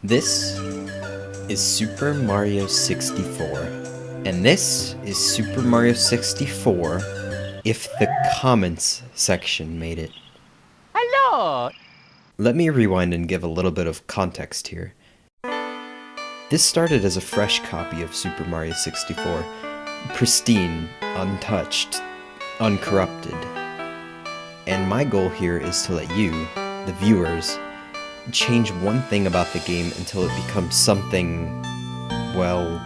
This is Super Mario 64, and this is Super Mario 64 if the comments section made it. Hello! Let me rewind and give a little bit of context here. This started as a fresh copy of Super Mario 64, pristine, untouched, uncorrupted. And my goal here is to let you, the viewers, change one thing about the game until it becomes something, well,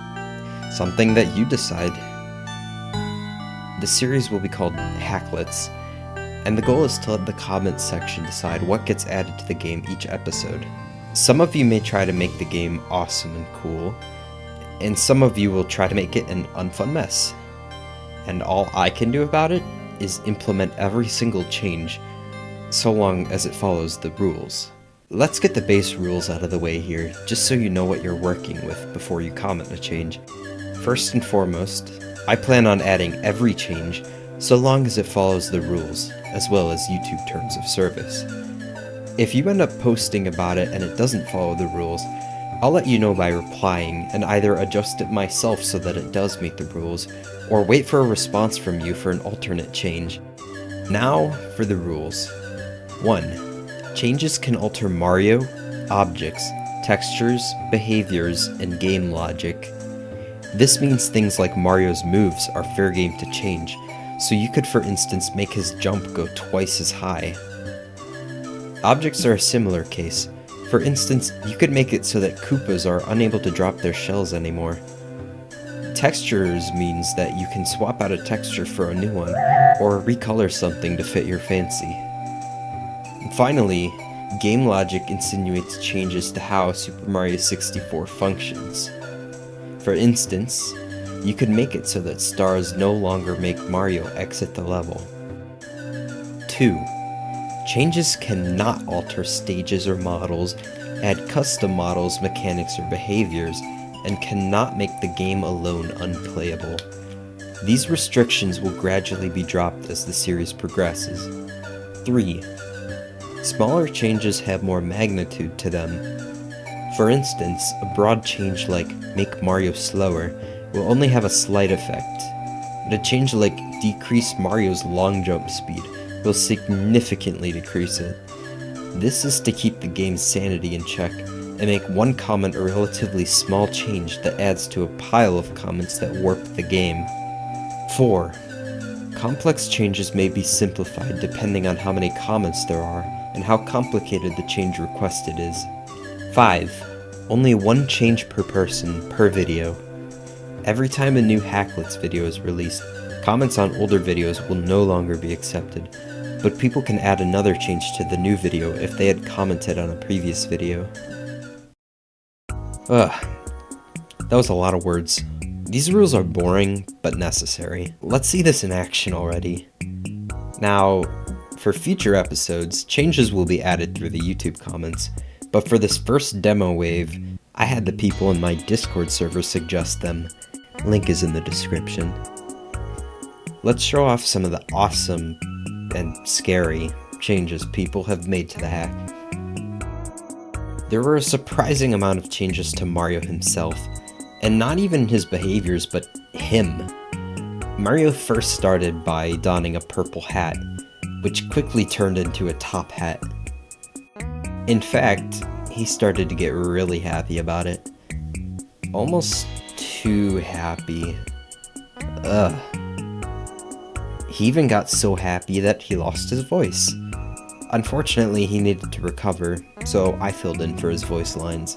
something that you decide. The series will be called Hacklets, and the goal is to let the comments section decide what gets added to the game each episode. Some of you may try to make the game awesome and cool, and some of you will try to make it an unfun mess. And all I can do about it is implement every single change, so long as it follows the rules. Let's get the base rules out of the way here, just so you know what you're working with before you comment a change. First and foremost, I plan on adding every change, so long as it follows the rules, as well as YouTube terms of service. If you end up posting about it and it doesn't follow the rules, I'll let you know by replying and either adjust it myself so that it does meet the rules, or wait for a response from you for an alternate change. Now for the rules. 1. Changes can alter Mario, objects, textures, behaviors, and game logic. This means things like Mario's moves are fair game to change, so you could for instance make his jump go twice as high. Objects are a similar case. For instance, you could make it so that Koopas are unable to drop their shells anymore. Textures means that you can swap out a texture for a new one, or recolor something to fit your fancy. Finally, game logic insinuates changes to how Super Mario 64 functions. For instance, you could make it so that stars no longer make Mario exit the level. 2. Changes cannot alter stages or models, add custom models, mechanics, or behaviors, and cannot make the game alone unplayable. These restrictions will gradually be dropped as the series progresses. 3. Smaller changes have more magnitude to them. For instance, a broad change like make Mario slower will only have a slight effect, but a change like decrease Mario's long jump speed will significantly decrease it. This is to keep the game's sanity in check and make one comment a relatively small change that adds to a pile of comments that warp the game. 4. Complex changes may be simplified depending on how many comments there are and how complicated the change requested is. 5. Only one change per person per video. Every time a new Hacklets video is released, comments on older videos will no longer be accepted, but people can add another change to the new video if they had commented on a previous video. Ugh, that was a lot of words. These rules are boring, but necessary. Let's see this in action already. Now, for future episodes, changes will be added through the YouTube comments, but for this first demo wave, I had the people in my Discord server suggest them. Link is in the description. Let's show off some of the awesome and scary changes people have made to the hack. There were a surprising amount of changes to Mario himself, and not even his behaviors, but him. Mario first started by donning a purple hat, which quickly turned into a top hat. In fact, he started to get really happy about it. Almost too happy. Ugh. He even got so happy that he lost his voice. Unfortunately, he needed to recover, so I filled in for his voice lines.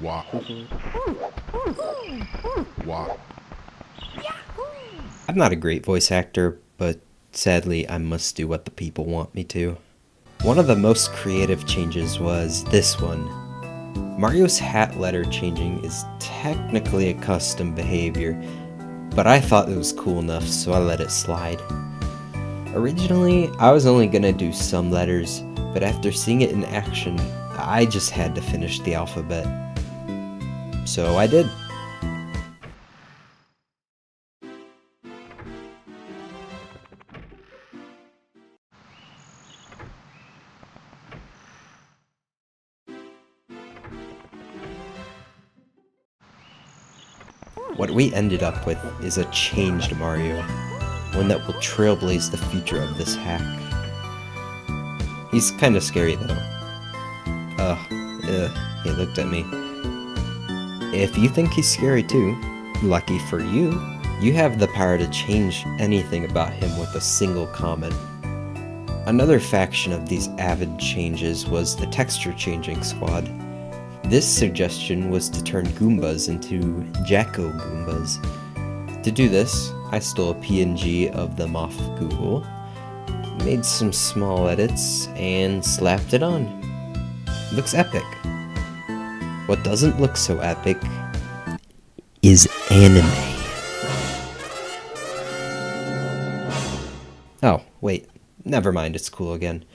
Wah. Wah. I'm not a great voice actor, but sadly I must do what the people want me to. One of the most creative changes was this one. Mario's hat letter changing is technically a custom behavior, but I thought it was cool enough, so I let it slide. Originally, I was only gonna do some letters, but after seeing it in action, I just had to finish the alphabet. So I did. What we ended up with is a changed Mario, one that will trailblaze the future of this hack. He's kinda scary though. He looked at me. If you think he's scary too, lucky for you, you have the power to change anything about him with a single comment. Another faction of these avid changes was the texture changing squad. This suggestion was to turn Goombas into Jacko Goombas. To do this, I stole a PNG of them off Google, made some small edits, and slapped it on. Looks epic. What doesn't look so epic is anime. Oh, wait. Never mind, it's cool again.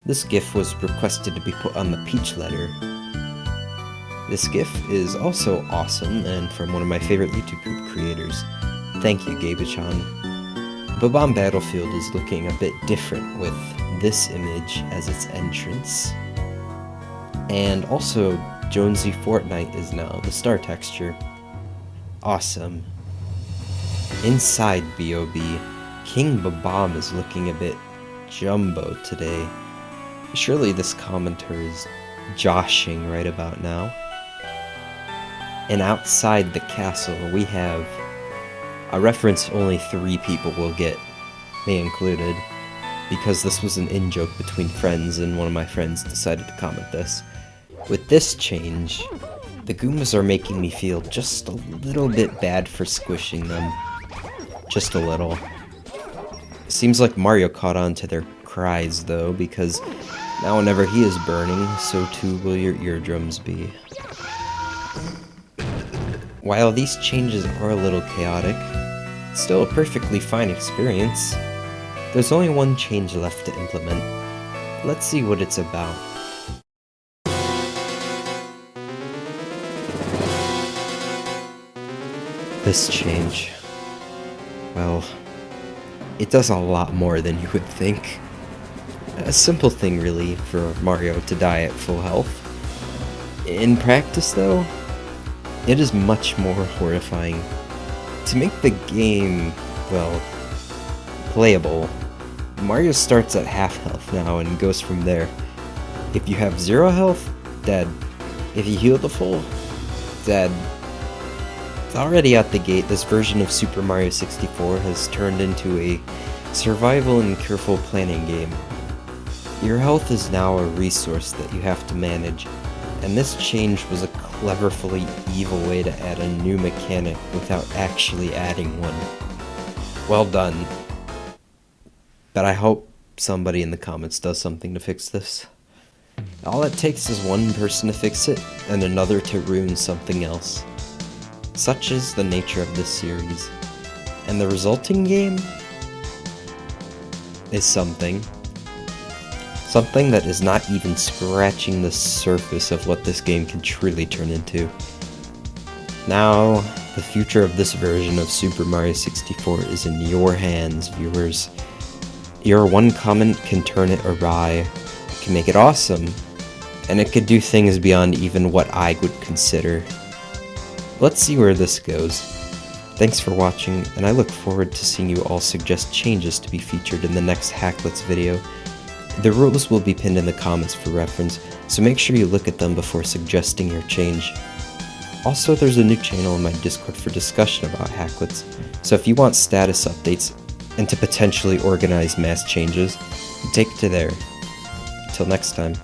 This GIF was requested to be put on the Peach letter. This GIF is also awesome and from one of my favorite YouTube creators. Thank you, Gabe-chan. Bob-omb Battlefield is looking a bit different with this image as its entrance. And also, Jonesy Fortnite is now the star texture. Awesome. Inside B.O.B., King Bob-omb is looking a bit jumbo today. Surely this commenter is joshing right about now. And outside the castle, we have a reference only 3 people will get, me included, because this was an in-joke between friends and one of my friends decided to comment this. With this change, the Goombas are making me feel just a little bit bad for squishing them. Just a little. Seems like Mario caught on to their cries though, because now whenever he is burning, so too will your eardrums be. While these changes are a little chaotic, it's still a perfectly fine experience. There's only one change left to implement. Let's see what it's about. This change, well, it does a lot more than you would think. A simple thing really for Mario to die at full health. In practice though, it is much more horrifying. To make the game, well, playable, Mario starts at half health now and goes from there. If you have 0 health, dead. If you heal the full, dead. Already out the gate, this version of Super Mario 64 has turned into a survival and careful planning game. Your health is now a resource that you have to manage, and this change was a cleverly evil way to add a new mechanic without actually adding one. Well done. But I hope somebody in the comments does something to fix this. All it takes is one person to fix it, and another to ruin something else. Such is the nature of this series, and the resulting game is something that is not even scratching the surface of what this game can truly turn into. Now, the future of this version of Super Mario 64 is in your hands, viewers. Your one comment can turn it awry, can make it awesome, and it could do things beyond even what I would consider. Let's see where this goes. Thanks for watching, and I look forward to seeing you all suggest changes to be featured in the next Hacklets video. The rules will be pinned in the comments for reference, so make sure you look at them before suggesting your change. Also, there's a new channel in my Discord for discussion about Hacklets, so if you want status updates and to potentially organize mass changes, take it to there. Until next time.